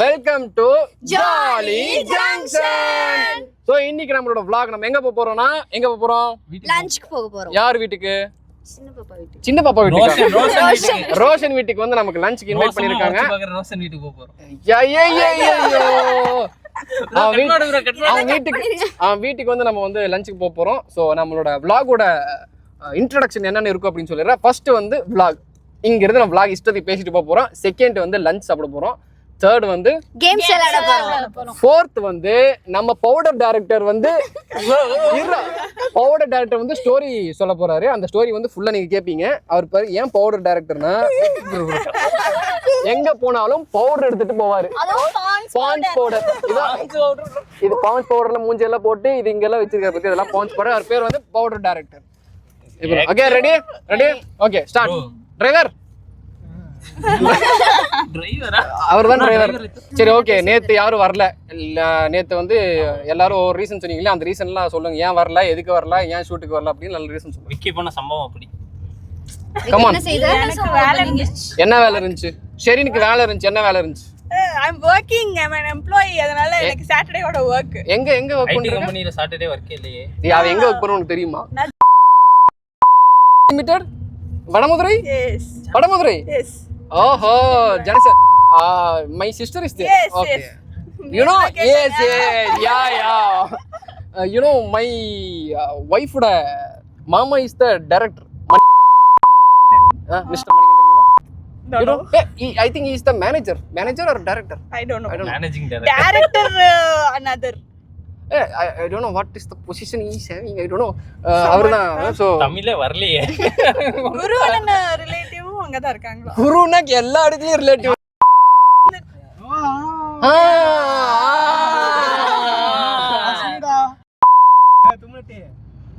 Welcome to jolly junction. So இன்னைக்கு நம்மளோட vlog நம்ம எங்க போறோம்னா லஞ்ச்க்கு போக போறோம். யார் வீட்டுக்கு? சின்ன பாப்பா வீட்டுக்கு. ரோஷன் வீட்டுக்கு வந்து நமக்கு லஞ்ச்க்கு இன்வைட் பண்ணிருக்காங்க. ரோஷன் வீட்டுக்கு போக போறோம். அவன் வீட்டுக்கு வந்து நம்ம வந்து லஞ்சுக்கு போக போறோம். ஸோ நம்மளோட vlog-ஓட இன்ட்ரடக்ஷன் என்னென்ன இருக்கும் அப்படின்னு சொல்லிடுறேன். ஃபர்ஸ்ட் வந்து vlog, இங்கிருந்து நம்ம vlog இஷ்டத்துக்கு பேசிட்டு போக போறோம். செகண்ட் வந்து லஞ்ச் சாப்பிட போறோம். தேர்ட் வந்து கேம்ஸ் விளையாட போறோம். ஃபோர்த் வந்து நம்ம பவுடர் டைரக்டர் வந்து ஸ்டோரி சொல்ல போறாரு. அந்த ஸ்டோரி வந்து ஃபுல்லா நீங்க கேட்பீங்க. அவர் பேர் ஏன் பவுடர் டைரக்டர்னா எங்க போனாலும் பவுடர் எடுத்துட்டு போவாரு. பான்ஸ் பவுடர், இது பான்ஸ் பவுடர்ல மூஞ்சி எல்லாம் போட்டு இது இங்கெல்லாம் வச்சிருக்காரு பத்தி இதெல்லாம் பான்ஸ் பவுடர். அவர் பேர் வந்து powder director. Okay, ready okay, start. Driver அவர்தான் டிரைவர். சரி, ஓகே. நேத்து யாரும் வரல. நேத்து வந்து எல்லாரும் ஒரு ரீசன் சொன்னீங்களே, அந்த ரீசன்லாம் சொல்லுங்க. ஏன் வரல, எதுக்கு வரல, ஏன் ஷூட்டுக்கு வரல அப்படின்னு நல்ல ரீசன் சொல்லுங்க. விக்கி போன சம்பவம் அப்படி. கமான். என்ன வேலை இருந்துச்சு? ஷெரினுக்கு வேலை இருந்துச்சு. என்ன வேலை இருந்துச்சு? I'm working, I'm an employee. அதனால எனக்கு சாட்டர்டே ஓட வர்க். எங்க வர்க் பண்றீங்க? கம்பெனில சாட்டர்டே வர்க் இல்லையே. அவ எங்க வர்க் பண்றோம்னு தெரியுமா? Limited Vadamadurai. Yes. Vadamadurai. Yes. ஓஹோ, ஜனசன். My sister is there. Yes, okay. yes. You know, yes, yeah. You know, my wife oda mama is the director. Mr. Manikandan, you know? No, you know? I think he is the manager or director. I don't know. Managing director. Director another. I don't know what is the position he is having. I don't know. அவர்தான். So தமிழ்ல வரலையே. குருவன relative அங்க தான் இருக்காங்க. குருனா எல்லா இடத்துலயும் relative.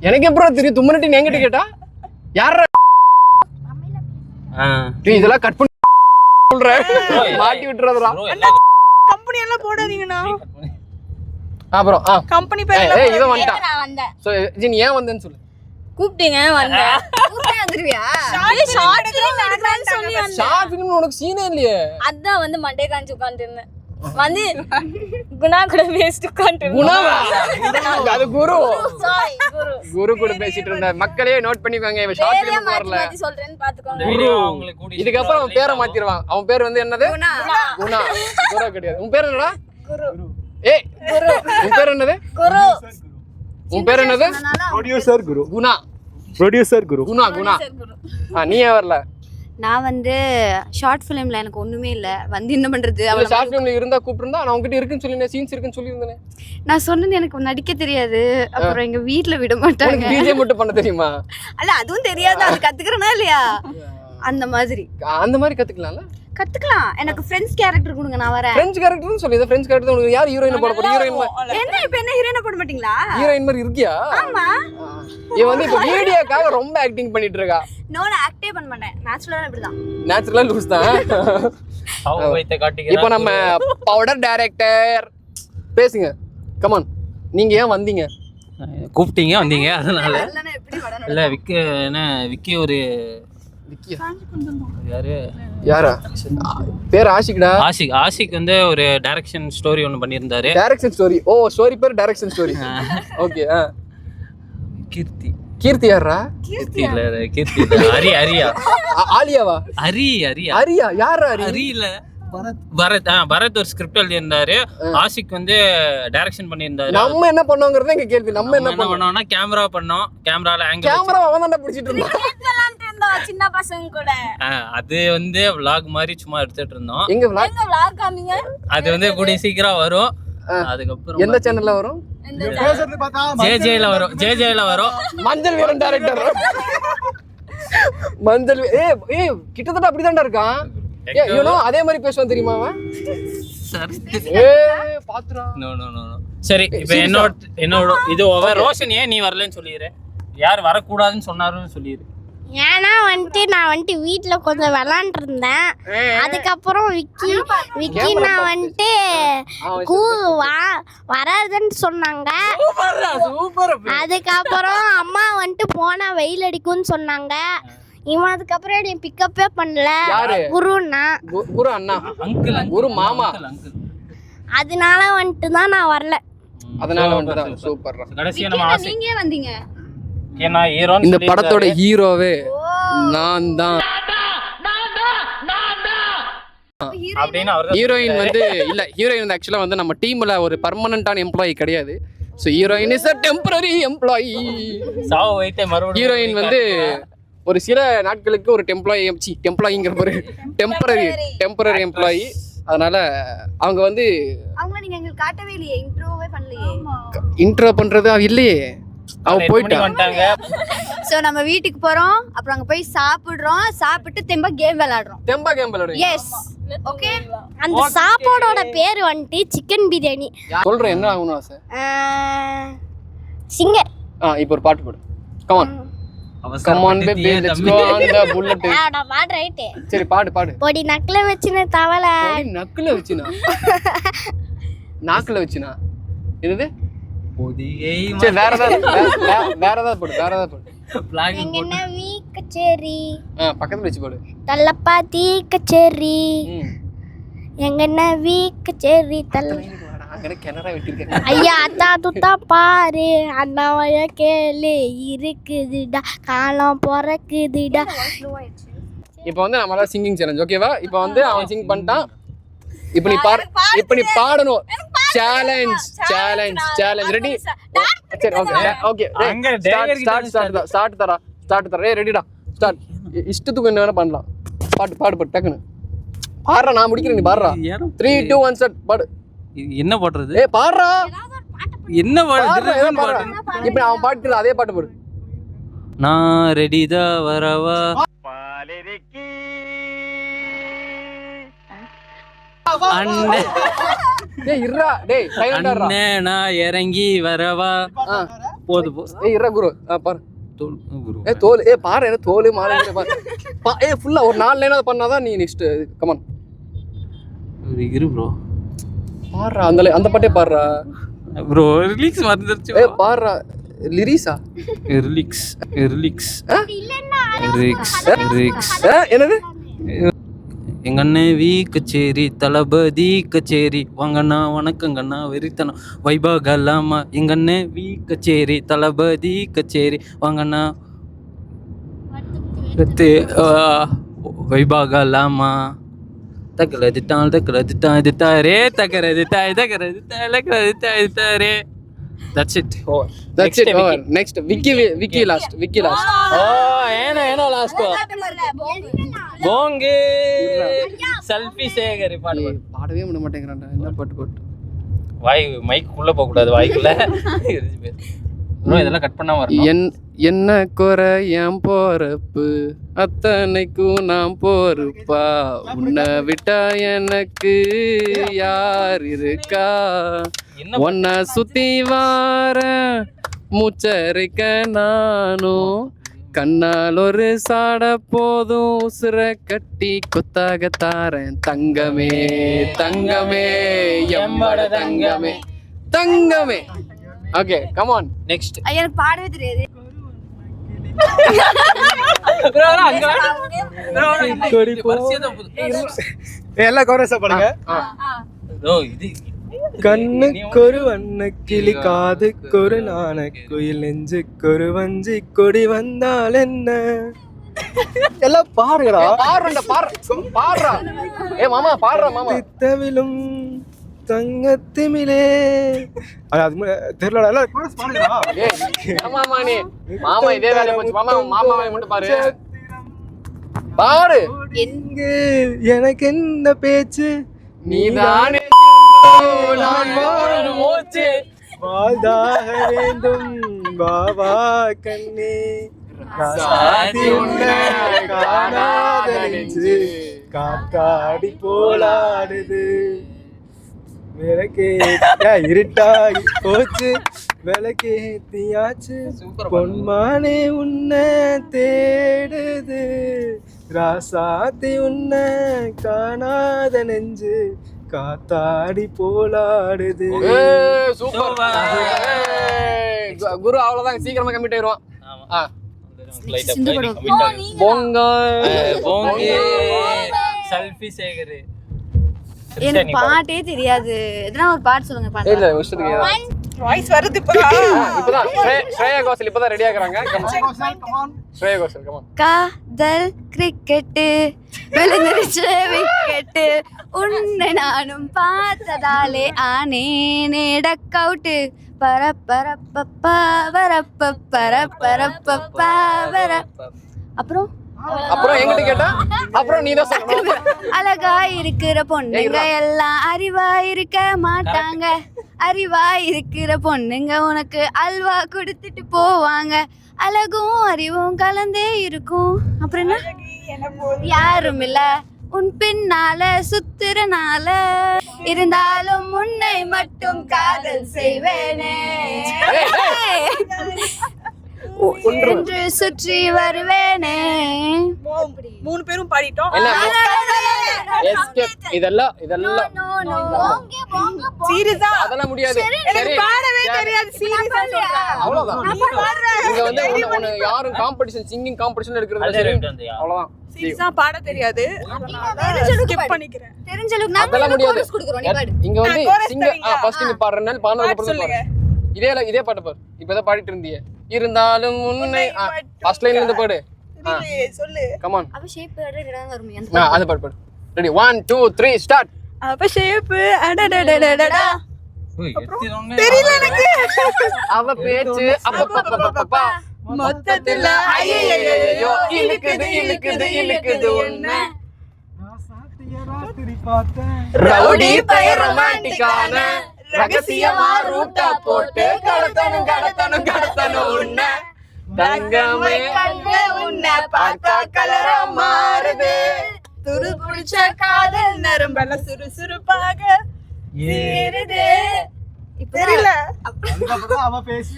எனக்கு எப்பறம் தெரியும் தும்மனட்டி என்கிட்ட கேட்டா? யாரா? இதெல்லாம் கட் பண்ணி சொல்றேன். மாட்டி விட்டுறதுடா. கம்பெனி எல்லாம் போடாதீங்கனா. அப்புறம் கம்பெனி பேர்ல இவன் வந்துட்டான். சோ ஜின் ஏன் வந்தேன்னு சொல்லு. கூப்பிட்டீங்க வந்தேன். கூப்பிட்டே வந்துருவியா? ஷார்ட் ஃபிலிம் எடுக்கலாம்னு சொல்லி வந்தேன். ஷார்ட் ஃபிலிம் உனக்கு சீனே இல்லையே. அதான் வந்து மண்டே காஞ்சி உட்கார்ந்திருந்தேன். வந்து குணா கூட பேசிட்டு உட்கார்ந்திருந்தேன். குணாவா? அது குரு. சாரி, குரு கூட பேசிட்டு இருந்த. மக்களே நோட் பண்ணிக்கோங்க. இவன் ஷார்ட் ஃபிலிம் வரல. மாத்தி சொல்றேன்னு பாத்துக்கோங்க. இந்த வீடியோ உங்களுக்கு கூடி. இதுக்கு அப்புறம் அவன் பேரை மாத்திடுவான். அவன் பேர் வந்து என்னது? குணா. குரு கிடையாது. உன் பேர் என்னடா? குரு. ஏய் குரு. உன் பேர் என்னது? குரு. உன் பேர் என்னது? ப்ரொடியூசர் குரு. குணா. ப்ரொடியூசர் குரு. குணா. நீ ஏன் வரல? நான் வந்து ஷார்ட் ஃபிலிம்ல எனக்கு ஒண்ணுமே இல்ல. வந்து என்ன பண்றது? அவள ஷார்ட் ஃபிலிம்ல இருந்தா கூப்பிட்டுருந்தா நான் உன்கிட்ட இருக்குன்னு சொல்லினே, சீன்ஸ் இருக்குன்னு சொல்லியிருந்தேனே. நான் சொன்னேன் எனக்கு நடிக்க தெரியாது. அப்புறம் எங்க வீட்ல விட மாட்டாங்க. உனக்கு டிஜே மட்டும் பண்ண தெரியுமா? அல்ல அதுவும் தெரியாது. அது கத்துக்கறனா இல்லையா? அந்த மாதிரி கத்துக்கலாம்ல. கத்துக்கலாம். எனக்கு ஃப்ரெண்ட்ஸ் கேரக்டர் கொடுங்க, நான் வரேன். ஃப்ரெண்ட்ஸ் கேரக்டர்னு சொல்லி இத ஃப்ரெண்ட்ஸ் கேரக்டர் உங்களுக்கு யார் ஹீரோயின் போட போறீங்க? ஹீரோயின் என்ன இப்ப என்ன ஹீரோயினா போட மாட்டீங்களா? ஹீரோயின் மாதிரி இருக்கியா? ஆமா. இவ வந்து இப்ப வீடியோக்காக ரொம்ப ஆக்டிங் பண்ணிட்டு இருக்கா. நான் ஆக்டே பண்ண மாட்டேன். நேச்சுரலா இப்படிதான். நேச்சுரலா லூஸ் தான். அவங்க வைத்த காட்டிங்க. இப்போ நம்ம பவுடர் டைரக்டர் பேசுங்க. Come on. நீங்க ஏன் வந்தீங்க? கூப்பிட்டீங்க வந்தீங்க அதனால. இல்லனா எப்படி வரணும்? இல்ல விக்கி ஒரு யாரா பேர்? ஆஷிக்டா. ஆஷிக் வந்து ஒரு டைரக்ஷன் ஸ்டோரி ஒன்னு பண்ணியிருந்தாரு. Direction story. ஓ, ஸ்டோரி பேர் டைரக்ஷன் ஸ்டோரி. ஓகே. கீர்த்தி யாரா? கீர்த்தி இல்ல அரியா. ஆலியாவா? அரியா யாரா? அரி இல்ல பரத் ஒரு ஸ்கிரிப்ட் எழுதியிருந்தாரு. ஆஷிக் வந்து டைரக்ஷன் பண்ணியிருந்தாரு. நம்ம என்ன பண்ணோங்கிறத எங்க கேள்வி. நம்ம என்ன பண்ணோம்னா கேமரா பண்ணோம். கேமரால ஆங்கிள் கேமரா அவன் தான் பிடிச்சிட்டு இருந்தான். சின்ன பசங்க கூட அது வந்து vlog மாதிரி சும்மா எடுத்துட்டு இருந்தோம். எங்க vlog காமிங்க. அது வந்து கூடிய சீக்கிரம் வரும். அதுக்கப்புறம் எந்த சேனல்ல வரும்? ஜேஜேல வரும். மஞ்சள் வீரன் டைரக்டர். மஞ்சள் கிட்டத்தட்ட அப்படிதான்டா இருக்கான். அதே மாதிரி பேசுவான் தெரியுமா அவன்? பாத்துறா. சரி, இப்போ என்னோட இது ரோஷன் ஏன் நீ வரலன்னு சொல்லிடுற? யார் வரக்கூடாதுன்னு சொன்னாருன்னு சொல்லிடு. ஏன்னா நான் வீட்டில் கொஞ்சம் விளாண்டுருந்தேன். அதுக்கப்புறம் விக்கி நான் வராதுன்னு சொன்னாங்க. அதுக்கப்புறம் அம்மா போனால் வெயில் அடிக்கும்னு சொன்னாங்க. இவன் அதுக்கப்புறம் என்னை பிக்கப்பே பண்ணல. யாரு? குருன்னா. குரு அண்ணா, அங்கிள் குரு மாமா. அங்கிள் அதனால வந்துட்டு தான் நான் வரல. அதனால வந்து சூப்பர். கடைசியா நம்ம ஆசை நீங்க ஏன் வந்தீங்க? ஏன்னா ஹீரோன்னு இந்த படத்தோட ஹீரோவே நான் தான். அப்படின்னு அவர் ஹீரோயின் வந்து இல்ல, ஹீரோயின் வந்து ஆக்சுவலா வந்து நம்ம டீம்ல ஒரு பர்மனன்டான எம்ப்ளாயி கிடையாது. So heroine is a temporary employee. சாவு வைத்தே மறுபடியும் ஹீரோயின் வந்து ஒரு சில நாட்களுக்கு ஒரு எம்ப்ளாயிங்கிற ஒரு டெம்பரரி எம்ப்ளாயி. அதனால அவங்க வந்து அவங்க நீங்க எங்களுக்கு காட்டவே இல்லையே, இன்ட்ரோவே பண்ணலையே. இன்ட்ரோ பண்றது அவ இல்லையே, அவ போயிட்டு வந்துட்டாங்க. சோ நம்ம வீட்டுக்கு போறோம், அப்புறம் அங்க போய் சாப்பிடுறோம், சாப்பிட்டு தெம்பா கேம் விளையாடுறோம். கேம் விளையாடுறோம். Yes okay. அந்த சாப்பாடோட பேர் வந்துட்டு சிக்கன் பிரியாணி. சொல்றேன் என்ன ஆகணும் ஆசை. சிங்கர். இப்போ ஒரு பாட்டு போடு. Come on baby let's go on the bullet. நான் பாடு ரைட். சரி பாடு. பொடி நக்கல வச்சின தவளை. பொடி நக்கல வச்சினா நாக்கல வச்சினா என்னது? பொதிகை சரி வேற ஏதாவது போடு. எங்கன வீ கச்சேரி. பக்கத்துல வச்சு போடு. தல்லப்பாத்தி கச்சேரி. எங்கன வீ கச்சேரி தல்ல. அங்க கேனரா வெட்டிருக்கேன். ஐயா அத்தா துத்தா பாரு அண்ணாவைய கேளு இருக்குதுடா காலம் பிறக்குதுடா. இப்போ வந்து நம்மள சிங்கிங் சேலஞ்ச் ஓகேவா? இப்போ வந்து அவன் சிங் பண்ணிட்டான். இப்போ நீ பாடணும். Challenge ready? சரி ஓகே அங்க ஸ்டார்ட் தர ரெடிடா ஸ்டார்ட். இஷ்டத்துக்கு என்ன வேணா பண்ணலாம். பாடு டக்குன்னு பாடுறா. நான் முடிக்கிறேன், நீ பாடுறா. 3 2 1 ஸ்டார்ட். பாடு. என்ன பாடுறது? பாடுறா. என்ன பாடுறது? இப்போ அவன் பாட்டு அதே பாட்டு போடு. நான் ரெடிதா வரவா அண்ணே நான் இறங்கி வரவா. போது குரு பாரு. தோல் பாரு. என்ன தோல் மாலை பாரு. ஃபுல்லா ஒரு 4 லைனாவது பண்ணாதான் நீ நெக்ஸ்ட். கமான் இரு ப்ரோ. பாடுறா அந்த பாட்டே பாடுறா ப்ரோ. ரிலிக்ஸ் மறந்துருச்சு. பாடுறா. லிரிக்ஸா? ரிலிக்ஸ் என்னது? எங்க அண்ணே வி கச்சேரி தளபதி கச்சேரி வாங்கண்ணா வணக்கங்கண்ணா வெறித்தனம் வைபாகலாமா. எங்க அண்ணே வி கச்சேரி தளபதி கச்சேரி வாங்கண்ணா வைபாகலாமா. தக்கரது தாரே. That's it. Next Vicky last. ஏனோ லாஸ்ட் போங்கே செல்ஃபி சேகரி பாடவே விட மாட்டேங்கிறான்டா. என்ன பாட்டு வாய் மைக் உள்ள போக கூடாது, வாய்க்குள்ள ப்ரோ. இதெல்லாம் கட் பண்ணாம வரணும். என்ன குறை என் போறப்பு அத்தனைக்கும் நான் போருப்பா. உன்னை விட்டா எனக்கு யார் இருக்கா? உன்னை சுத்தி வார மூச்சரிக்க நானும் கண்ணால் ஒரு சாட போதும் உசுர கட்டி கொத்தாக தாரேன். தங்கமே எம்பட தங்கமே. Okay come on next. எனக்கு பாடவே தெரியாது. எல்லாம் கோரஸா பாடுங்க. கண்ணுக்கொரு வண்ண கிளி காதுக்கொரு நாண குயில் நெஞ்சுக்கொரு வஞ்சி கொடி வந்தால் என்ன. எல்லாம் பாடுறா. பாடுறா. மாமா பாடுறா. மாமா தவிலும் தங்கத்திமிலே. அது தெரியல. எல்லாம் கோரஸ் பாடுறா. மாமா நீ மாமா இதே வேலைய போச்சு. மாமா மட்டும் பாரு. எங்க எனக்கு என்ன பேச்சு நீதானே நான் வாழும் மூச்சு வாழ்தாக வேண்டும் பாபா கண்ணே. சாதி உன்னை காணாத நெஞ்சு காத்தாடி போலாடுது. விளக்கே இருட்டாகி போச்சு விளக்கேத்தியாச்சு. பொன்மானே உன்னை தேடுது ராசாத்தி உன்னை காணாத நெஞ்சு காத்தாடி போலாடுது. சூப்பர் குரு. அவ்வளவுதான், சீக்கிரமா கம்மிட் ஆயிடுவான். செல்ஃபி சேகர். எனக்கு பாட்டே தெரியாது. எதனா ஒரு பாட்டு சொல்லுங்க பாட்டு. இல்ல விஷயத்துக்கு வாய்ஸ் வருது இப்ப. இப்பதான் ஸ்ரேயா கோஷல் இப்பதான் ரெடி ஆகுறாங்க. ஸ்ரேயா கோஷல் கமான். காதல் கிரிக்கெட் விழுந்துருச்சு விக்கெட் உன்னை நானும் பார்த்ததாலே ஆனேனே டக் அவுட் பரப்பரப்பப்பா பரப்பரப்பப்பா அப்புறம் என்கிட்ட கேட்டா அப்புறம் நீ தான் சொல்லணும். அழகா இருக்கிற பொண்ணுங்க எல்லாம் அறிவா இருக்க மாட்டாங்க. அறிவா இருக்கிற பொண்ணுங்க உனக்கு அல்வா கொடுத்துட்டு போவாங்க. அழகும் அறிவும் கலந்தே இருக்கும். அப்புறம் என்ன? யாரும் இல்ல உன் பின்னால சுத்துறனால இருந்தாலும் உன்னை மட்டும் காதல் செய்வேனே என்று சுற்றி வருவேனே. 3 பேரும் பாடிட்டோம். எஸ்கேப் இதெல்லாம் சீரியஸா அதெல்லாம் முடியாது. சரி பாடவே தெரியாது. சீரியஸா சொல்றேன். அவ்வளவுதான். இங்க வந்து ஒன்னு யாரும் காம்படிஷன் சிங்கிங் காம்படிஷன் எடுக்கிறது சரி அவ்வளவுதான். சீரியஸா பாட தெரியாது. ஸ்கிப் பண்ணிக்கிறேன். தெரிஞ்சளுக்கு நாம அதெல்லாம் முடியாது. கோரஸ் குடுக்குறோம். நீ பாடு. இங்க வந்து சிங்க ஃபர்ஸ்ட் நீ பாடுறனால பாடுனதுக்கு அப்புறம் பாடு. இதே பாட்டு பாரு. இப்பதான் பாடிட்டு இருந்தீங்க. இருந்தாலும் உன்னை ஃபர்ஸ்ட் லைன்ல இருந்து பாடு. சொல்லு. Come on. அவ ஷேப் ரெடாங்க வருமே அந்த அது பாடு. Ready 1 2 3 start. அப்ப ஷேப் அடடடடடடா. தெரியல எனக்கு. அவ பேச்சு அப்பப்பப்பப்பா மொத்தத்துல ஐயையோ இழுக்குது உன்னை ராத்திரி பார்த்தேன் ரவுடி பய ரொமான்டிக்கான ரகசியமா ரூட்டா போட்டு கடத்தணும் உன்னை தங்கமே கண்ணு உன்னை பார்த்தா கலரா மாறுது. துரு புடிச்ச காதல் நரம்பல சுறுசுறுப்பாக ஏறுது. தெரியல. அதுக்கப்புறம் அவ பேசி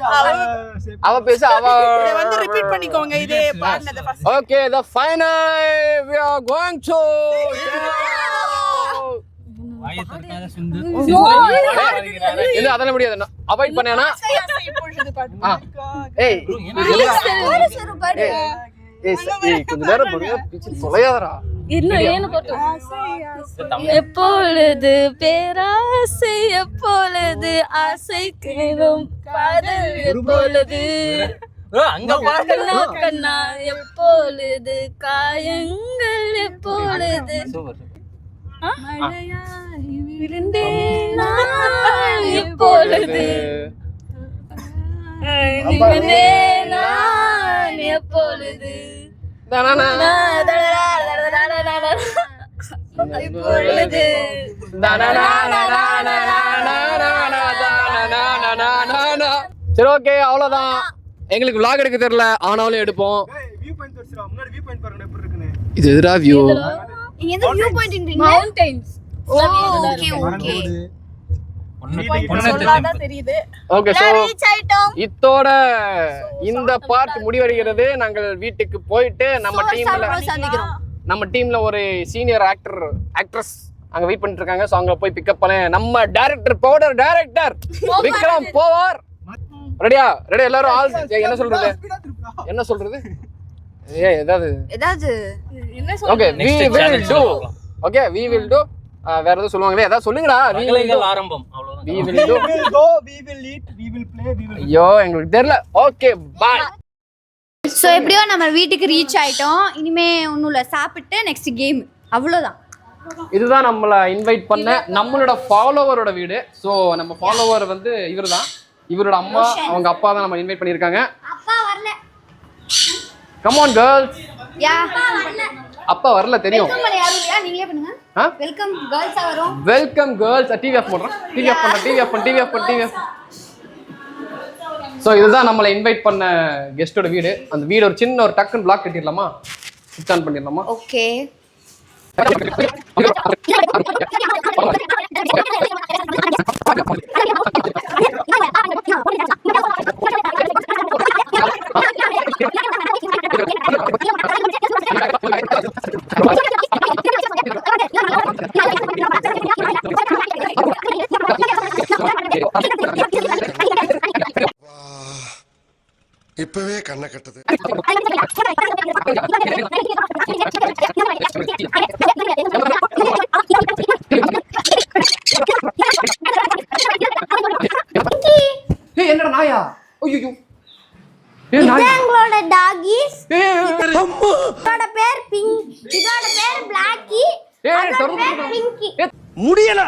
இதை வந்து ரிப்பீட் பண்ணிக்கோங்க. இதே பாடினத first. Okay, the final we are going to இது அதெல்லாம் முடியாது. அவாய்ட் பண்ணேனா இப்பொழுது பாடு. ஏய் கோரஸ் ஒரு பாடு. கொஞ்ச நேரம் பொறுமையா பிச்சு தொலையாதடா. எப்பொழுது பேராசை எப்பொழுது ஆசை கேளும் காதல் எப்பொழுது அங்க பாருங்க கண்ணா எப்பொழுது காயங்கள் எப்பொழுது மழையாய் விழுந்தேன் நான் எப்பொழுது விழுந்தேன் நான் எப்பொழுது இப்பொழுது சரி ஓகே அவ்வளவுதான். எங்களுக்கு vlog எடுக்க தெரியல ஆனாலும் எடுப்போம். வியூ பாயிண்ட் வச்சிரா. முன்னாடி வியூ பாயிண்ட் பாருங்க எப்படி இருக்குன்னு. இது எதுடா வியூ? இங்க எந்த வியூ பாயிண்ட்ன்றீங்க? மவுண்டன்ஸ். Okay okay. சொல்லாதான் தெரியுது. ஓகே சோ இத்தோட இந்த பார்ட் முடிவடைகிறது. நாங்கள் வீட்டுக்கு போயிட்டு நம்ம டீம்ல ஒரு சீனியர் ஆக்ட்ரஸ் அங்க வெயிட் பண்ணிட்டு இருக்காங்க. சோ அங்க போய் பிக்கப் பண்ண நம்ம டைரக்டர் பவுடர் டைரக்டர் விக்ரம் போவார். ரெடியா எல்லாரும் ஆல் என்ன சொல்றது ஏதாவது என்ன ஓகே we will do வேற ஏதாவது சொல்லுவாங்களே ஏதாவது சொல்லுங்கடா. ஆரம்பம் அவ்வளவுதான். we will do we will go, we will eat, we will play, we will. ஐயோ எங்களுக்கு தெரியல. Okay bye. சோ எப்படியோ நம்ம வீட்டுக்கு ரீச் ஆயிட்டோம். இனிமே ஒண்ணும் இல்ல சாப்பிட்டு நெக்ஸ்ட் கேம் அவ்வளவுதான். இதுதான் நம்மள இன்வைட் பண்ண நம்மளோட ஃபாலோவரோட வீடு. சோ நம்ம ஃபாலோவர் வந்து இவர்தான். இவரோட அம்மா அவங்க அப்பா தான் நம்ம இன்வைட் பண்ணிருக்காங்க. அப்பா வரல. Come on girls. யா அப்பா வரல தெரியும். வெல்கம் பண்ண யாரும் இல்லையா? நீங்களே பண்ணுங்க. வெல்கம் கேர்ள்ஸா வரோம். Welcome girls. டிவி ஆஃப் பண்றேன். TV off. சோ இதுதான் நம்மள இன்வைட் பண்ண கெஸ்டோட வீடு. அந்த வீடு ஒரு சின்ன ஒரு டக்குன்னு பிளாக் கட்டிடலாமா? ஸ்விட்ச் ஆன் பண்ணிடலாமா? ஓகே. இப்பவே கண்ணை கட்டுது. ஏய் என்னடா நாயா? ஐயோ. ஏய் நாய். எங்களோட டாகிஸ். இதோட பேர் பிங்க். இதோட பேர் பிளாக்கி. அதோட பேர் பிங்கி. முடியல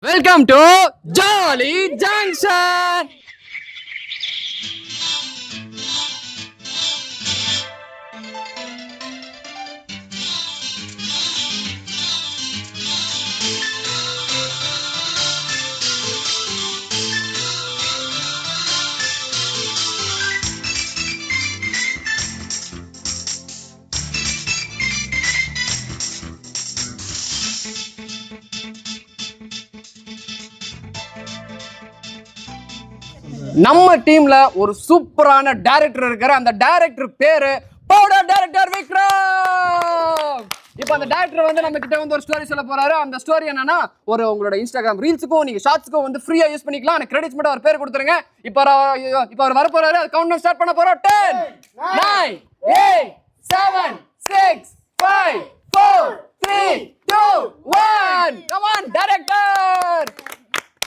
வெல்கம் டு ஜாலி ஜங்ஷன். நம்ம டீம்ல ஒரு சூப்பரான டைரக்டர் இருக்காரு. அந்த டைரக்டர் பேரு பவுடர் டைரக்டர் விக்ரம். இப்போ அந்த டைரக்டர் வந்து நம்ம கிட்ட வந்து ஒரு ஸ்டோரி சொல்ல போறாரு. அந்த ஸ்டோரி என்னன்னா, ஒரு உங்களோட இன்ஸ்டாகிராம் ரீல்ஸுக்கும் நீங்க ஷார்ட்ஸ்க்கும் வந்து ஃப்ரீயா யூஸ் பண்ணிக்கலாம். அந்த கிரெடிட்ஸ் மட்டும் அவர் பேர் கொடுத்துருங்க. இப்போ அவர் வர போறாரு. அது கவுண்ட் டவுன் ஸ்டார்ட் பண்ண போறோம். 10 9 8 7 6 5 4 3 2 1 come on director.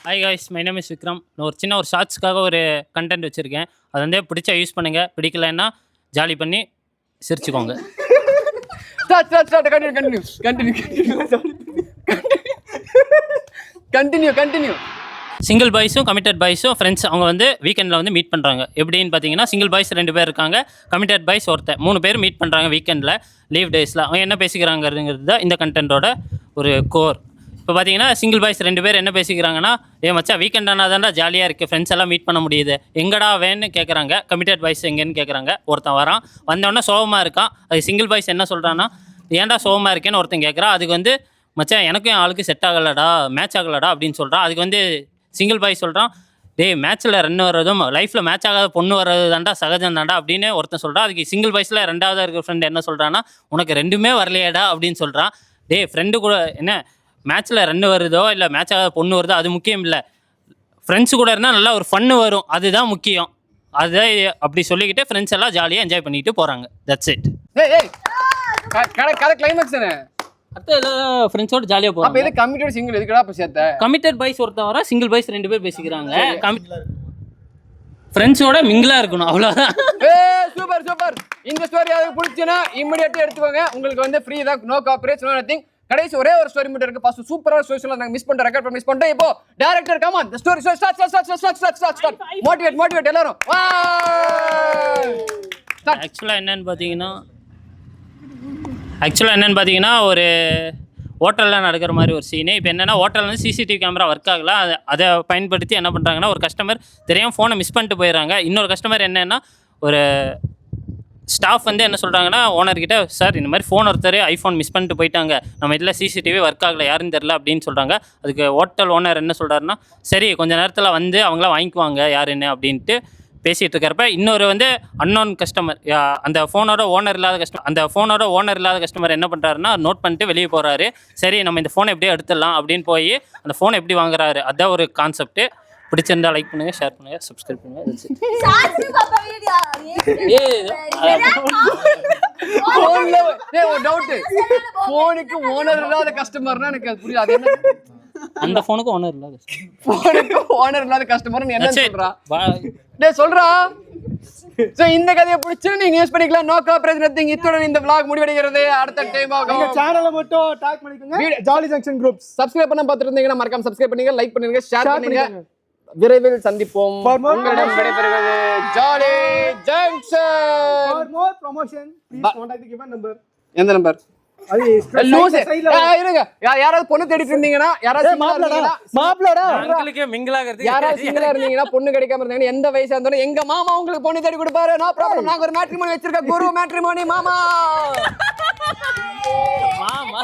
Hi guys, my name is Vikram. நான் ஒரு சின்ன ஷார்ட்ஸ்க்காக ஒரு கண்டென்ட் வச்சுருக்கேன். அது வந்து பிடிச்சா யூஸ் பண்ணுங்கள், பிடிக்கலைன்னா ஜாலி பண்ணி சிரிச்சுக்கோங்க. கண்டினியூ. சிங்கிள் பாய்ஸும் கமிட்டட் பாய்ஸும் ஃப்ரெண்ட்ஸ் அவங்க வந்து வீக்கெண்டில் வந்து மீட் பண்ணுறாங்க. எப்படின்னு பார்த்தீங்கன்னா, சிங்கிள் பாய்ஸ் 2 பேர் இருக்காங்க, கமிட்டட் பாய்ஸ் ஒருத்தர், 3 பேர் மீட் பண்ணுறாங்க வீக்கெண்டில், லீவ் டேஸில். அவங்க என்ன பேசிக்கிறாங்கிறது தான் இந்த கண்டென்ட்டோட ஒரு கோர். இப்போ பார்த்தீங்கன்னா, சிங்கிள் பாய்ஸ் 2 பேர் என்ன பேசிக்கிறாங்கன்னா, மச்சான் வீக்கெண்ட் ஆனால் தான்டா ஜாலியாக இருக்குது, ஃப்ரெண்ட்ஸ் எல்லாம் மீட் பண்ண முடியுது, எங்கடா வேன்னு கேட்குறாங்க. கமிட்டட் பாய்ஸ் எங்கேன்னு கேட்குறாங்க. ஒருத்தன் வரான், வந்தோடனே சோகமாக இருக்கான். அது சிங்கிள் பாய்ஸ் என்ன சொல்கிறான்னா, ஏன்டா சோகமாக இருக்கேன்னு ஒருத்தன் கேட்குறான். அதுக்கு வந்து மச்சான் எனக்கும் என் ஆளுக்கு செட் ஆகலடா, மேட்ச் ஆகலடா அப்படின்னு சொல்கிறான். அதுக்கு வந்து சிங்கிள் பாய் சொல்கிறான், டேய் மேட்ச்சில் ரன் வர்றதும் லைஃப்பில் மேட்ச் ஆகாத பொண்ணு வர்றது தாண்டா சகஜம் தாண்டா அப்படின்னு ஒருத்தன் சொல்கிறான். அதுக்கு சிங்கிள் பாய்ஸில் 2ஆவதாக இருக்கிற ஃப்ரெண்டு என்ன சொல்கிறான்னா, உனக்கு 2மே வரலையேடா அப்படின்னு சொல்கிறான். டேய் ஃப்ரெண்டு கூட என்ன மேட்ச்சில் ரன் வருதோ இல்லை மேட்ச் ஆகாத பொண்ணு வருதோ அது முக்கியம் இல்லை, ஃப்ரெண்ட்ஸு கூட இருந்தால் நல்லா ஒரு ஃபன்னு வரும், அதுதான் முக்கியம். அதை அப்படி சொல்லிக்கிட்டு ஃப்ரெண்ட்ஸ் எல்லாம் ஜாலியாக என்ஜாய் பண்ணிட்டு போகிறாங்க. That's it. கதை கிளைமேக்ஸ் தானே. அடுத்து எல்லாம் ஃப்ரெண்ட்ஸோட ஜாலியாக போகிறோம். அப்போ எது கமிட்டட் சிங்கிள் எதுக்குடா இப்போ சேர்த்த? கமிட்டட் பாய்ஸ் ஒருத்தன் வர, சிங்கிள் பாய்ஸ் 2 பேர் பேசிக்கிறாங்க. ஃப்ரெண்ட்ஸோட மிங்கிளாக இருக்கணும், அவ்வளோதான். சூப்பர். இந்த ஸ்டோரி யாருக்கு பிடிச்சுன்னா இமிடியேட்டாக எடுத்துக்கோங்க. உங்களுக்கு வந்து ஃப்ரீ தான், நோ காப்பரேட், நோ நதிங். கடைசி ஒரே ஒரு ஸ்டோரி மட்டும் இருக்கு. ஃபர்ஸ்ட் சூப்பரான ஸ்டோரி நாங்க மிஸ் பண்ணிட்டோம், ரெக்கார்ட் பண்ணி மிஸ் பண்ணிட்டோம். இப்போ director come on, the story start. Motivate எல்லாரும். ஆக்சுவலாக என்னன்னு பார்த்தீங்கன்னா ஒரு ஹோட்டலில் நடக்கிற மாதிரி ஒரு சீனு. இப்போ என்னென்னா, ஹோட்டலில் வந்து சிசிடிவி கேமரா ஒர்க் ஆகல. அதை பயன்படுத்தி என்ன பண்ணுறாங்கன்னா, ஒரு கஸ்டமர் தெரியாமல் ஃபோனை மிஸ் பண்ணிட்டு போயிடுறாங்க. இன்னொரு கஸ்டமர் என்னென்னா, ஒரு ஸ்டாஃப் வந்து என்ன சொல்கிறாங்கன்னா, ஓனர்கிட்ட, சார் இந்த மாதிரி ஃபோன் ஒருத்தர் ஐஃபோன் மிஸ் பண்ணிட்டு போயிட்டாங்க, நம்ம இதில் சிசிடிவி ஒர்க் ஆகலை, யாருன்னு தெரில அப்படின்னு சொல்கிறாங்க. அதுக்கு ஹோட்டல் ஓனர் என்ன சொல்கிறாருன்னா, சரி கொஞ்சம் நேரத்தில் வந்து அவங்களாம் வாங்கிக்குவாங்க யாருன்னு அப்படின்ட்டு பேசிகிட்டு இருக்கிறப்ப, இன்னொரு வந்து அன்னோன் கஸ்டமர், அந்த ஃபோனோட ஓனர் இல்லாத கஸ்டமர் என்ன பண்ணுறாருன்னா, நோட் பண்ணிட்டு வெளியே போகிறாரு. சரி நம்ம இந்த ஃபோனை எப்படியே எடுத்துடலாம் அப்படின்னு போய் அந்த ஃபோனை எப்படி வாங்குறாரு, அதுதான் ஒரு கான்செப்ட்டு. பிடிச்சிருந்தா லைக் பண்ணுங்கள், ஷேர் பண்ணுங்கள், சப்ஸ்கிரைப் பண்ணுங்கள். ஃபோனுக்கு ஓனர் இல்லாத கஸ்டமர்னா எனக்கு அது புரியல. அது என்ன? அந்த ஃபோனுக்கு ஓனர் இல்லாத கஸ்டமர் என்ன சொல்றா? டேய் சொல்றா. சோ இந்த கதையை பிடிச்சி நீங்க யூஸ் பண்ணிக்கலாம். No copyright nothing. இத்துடன் இந்த vlog முடிவடைகிறது. அடுத்த டைம் எங்க ஆகும். சேனலை மட்டும் டாக் பண்ணிக்கோங்க. ஜாலி ஜங்ஷன் குரூப்ஸ் சப்ஸ்கிரைப் பண்ண பார்த்துட்டு இருந்தீங்கன்னா மறக்காம சப்ஸ்கிரைப் பண்ணுங்க, லைக் பண்ணுங்க, ஷேர் பண்ணுங்க. விரைவில் சந்திப்போம். For more உங்களிடம் விடைபெறுவது jolly junction. for more promotion please contact the given number. எந்த நம்பர்? அது லூஸ். சைடுல இருங்க. யாராவது பொண்ணு தேடிட்டு இருந்தீங்கன்னா, யாராவது single இருந்தீங்கன்னா, மாப்ளடா அங்கிளுக்கே மிங்கிளாகிறது யாராவது சிங்கிளா இருந்தீங்கன்னா, பொண்ணு கிடைக்காம இருந்தீங்கன்னா, எந்த வயசா இருந்தாலும் எங்க மாமா உங்களுக்கு பொண்ணு தேடி கொடுப்பாரு. No problem. நாங்க ஒரு மேட்ரிமோனி வச்சிருக்கோம். குரு மேட்ரிமோனி மாமா. மாமா